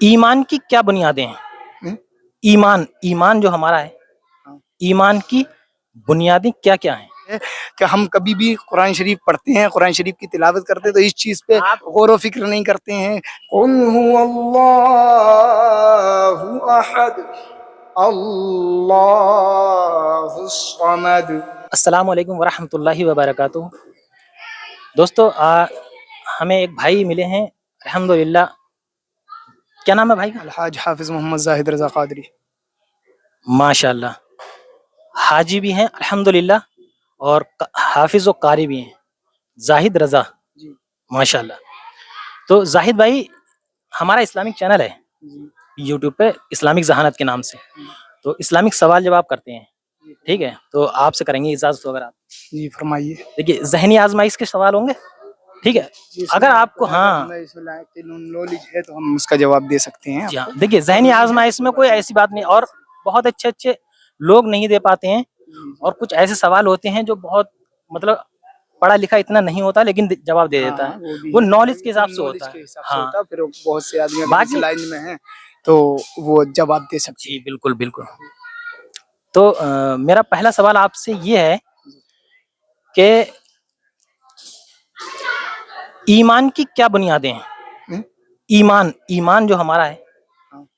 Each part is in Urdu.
ایمان کی کیا بنیادیں ہیں؟ ایمان جو ہمارا ہے، ایمان کی بنیادیں کیا کیا ہیں؟ کہ ہم کبھی بھی قرآن شریف پڑھتے ہیں، قرآن شریف کی تلاوت کرتے ہیں تو اس چیز پہ غور و فکر نہیں کرتے ہیں. قل هو اللہ احد اللہ الصمد. السلام علیکم ورحمۃ اللہ وبرکاتہ. دوستو ہمیں ایک بھائی ملے ہیں الحمدللہ. کیا نام ہے بھائی کا؟ الحاج حافظ محمد زاہد رضا قادری. ماشاء اللہ، حاجی بھی ہیں الحمدللہ اور حافظ و قاری بھی ہیں، زاہد رضا. ماشاء اللہ. تو زاہد بھائی، ہمارا اسلامک چینل ہے یوٹیوب پہ اسلامک ذہانت کے نام سے. تو اسلامک سوال جواب کرتے ہیں، ٹھیک ہے؟ تو آپ سے کریں گے اجازت اگر آپ. جی فرمائیے. دیکھیے ذہنی آزمائش کے سوال ہوں گے، ٹھیک ہے؟ اگر آپ کو نالج ہے تو ہم اس کا جواب دے سکتے ہیں. جی ہاں، دیکھیے ذہنی آزمائش میں کوئی ایسی بات نہیں، اور بہت اچھے اچھے لوگ نہیں دے پاتے ہیں، اور کچھ ایسے سوال ہوتے ہیں جو بہت مطلب پڑھا لکھا اتنا نہیں ہوتا لیکن جواب دے دیتا ہے، وہ نالج کے حساب سے ہوتا ہے. ہاں، پھر بہت سے آدمی باقی لائن میں ہیں تو وہ جواب دے سکتے جی بالکل بالکل. تو میرا پہلا سوال آپ سے یہ ہے کہ ایمان کی کیا بنیادیں ہیں؟ ایمان جو ہمارا ہے،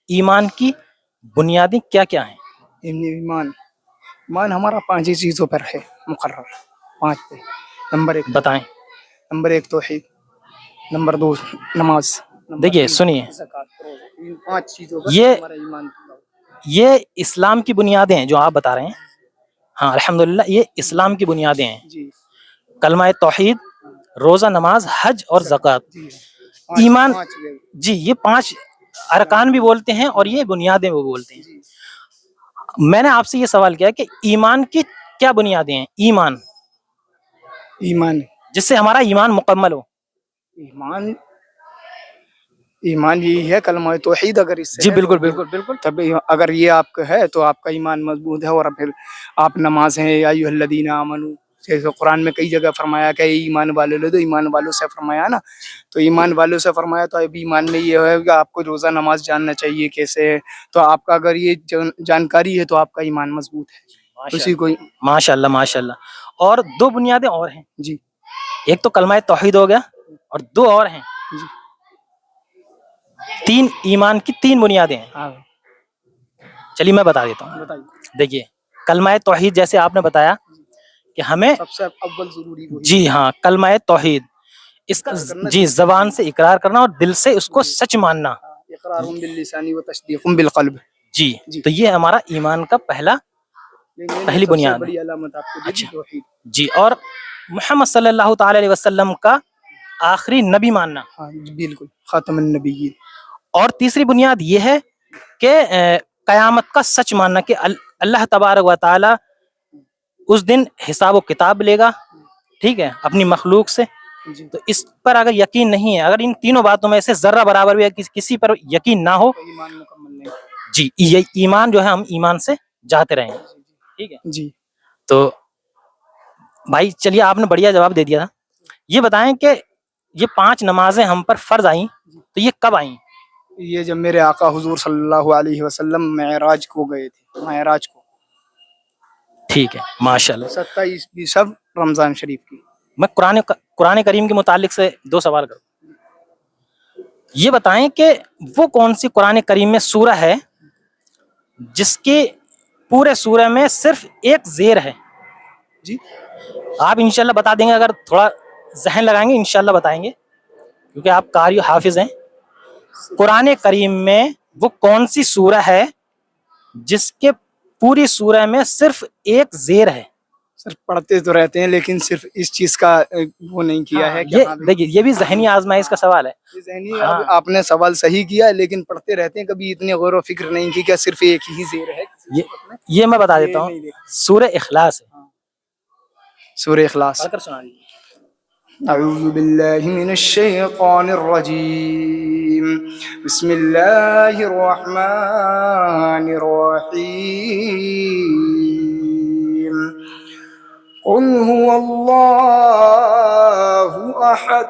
ایمان کی بنیادیں کیا کیا ہیں؟ ایمان ہمارا 5 چیزوں پر ہے مقرر. 5 پہ. نمبر 1 بتائیں. نمبر 1 توحید. نمبر 2 نماز. دیکھیے سنیے، 5 چیزوں پر یہ ہمارا ایمان. یہ اسلام کی بنیادیں ہیں جو آپ بتا رہے ہیں. ہاں الحمدللہ، یہ اسلام کی بنیادیں ہیں. کلمہ توحید، روزہ، نماز، حج اور زکوٰۃ. ایمان جی، یہ 5 ارکان بھی بولتے ہیں اور یہ بنیادیں بھی بولتے ہیں. میں نے آپ سے یہ سوال کیا کہ ایمان کی کیا بنیادیں ہیں؟ ایمان جس سے ہمارا ایمان مکمل ہو. ایمان یہی ہے کلمہ توحید. اگر اس سے جی بالکل بالکل بالکل. تب اگر یہ آپ کا ہے تو آپ کا ایمان مضبوط ہے. اور پھر آپ نماز ہیں یا ایھا الذین آمنوا، جیسے قرآن میں کئی جگہ فرمایا کہ ایمان والے لوگ، ایمان والوں سے فرمایا نا، تو ایمان والوں سے فرمایا تو اب ایمان میں یہ ہے کہ آپ کو روزہ نماز جاننا چاہیے کیسے ہے. تو آپ کا اگر یہ جانکاری ہے تو آپ کا ایمان مضبوط ہے. اسی کو ماشاء اللہ ماشاء اللہ. اور 2 بنیادیں اور ہیں جی. ایک تو کلمہ توحید ہو گیا اور 2 اور ہیں. 3 ایمان کی 3 بنیادیں ہیں. چلیے میں بتا دیتا ہوں. دیکھیے کلمہ توحید جیسے آپ نے بتایا کہ ہمیں سب سے اول ضروری وہی. جی ہاں، کلمہ توحید اس کا جی زبان سے اقرار کرنا اور دل سے اس کو سچ ماننا. اقرار باللسان و تصدیق بالقلب. جی تو یہ ہمارا ایمان کا پہلی بنیاد ہے. جی، اور محمد صلی اللہ تعالی علیہ وسلم کا آخری نبی ماننا. بالکل، خاتم النبیین. اور تیسری بنیاد یہ ہے کہ قیامت کا سچ ماننا کہ اللہ تبارک و تعالی اس دن حساب و کتاب لے گا، ٹھیک ہے، اپنی مخلوق سے. تو اس پر اگر یقین نہیں ہے، اگر ان تینوں باتوں میں سے ذرہ برابر بھی کسی پر یقین نہ ہو، جی یہ ایمان جو ہے ہم ایمان سے جاتے رہیں. ٹھیک ہے جی. تو بھائی چلیے آپ نے بڑھیا جواب دے دیا تھا. یہ بتائیں کہ یہ 5 نمازیں ہم پر فرض آئیں تو یہ کب آئیں؟ یہ جب میرے آقا حضور صلی اللہ علیہ وسلم معراج کو گئے تھے. معراج کو. ٹھیک ہے ماشاء اللہ. 27 سب رمضان شریف کی. میں قرآن کریم کے متعلق سے 2 سوال کروں. یہ بتائیں کہ وہ کون سی قرآن کریم میں سورہ ہے جس کی پورے سورہ میں صرف ایک زیر ہے؟ جی آپ انشاءاللہ بتا دیں گے، اگر تھوڑا ذہن لگائیں گے انشاءاللہ بتائیں گے، کیونکہ آپ قاری حافظ ہیں. قرآن کریم میں وہ کون سی سورہ ہے جس کے پوری سورہ میں صرف ایک زیر ہے؟ سر پڑھتے تو رہتے ہیں لیکن صرف اس چیز کا وہ نہیں کیا ہے. دیکھیے یہ بھی ذہنی آزمائش کا سوال ہے. آپ نے سوال صحیح کیا لیکن پڑھتے رہتے ہیں، کبھی اتنے غور و فکر نہیں کی کہ صرف ایک ہی زیر ہے. یہ میں بتا دیتا ہوں، سورہ اخلاص ہے. سورہ اخلاص. اعوذ باللہ من الشیطان الرجیم. بسم اللہ الرحمن الرحیم. قل هو اللہ احد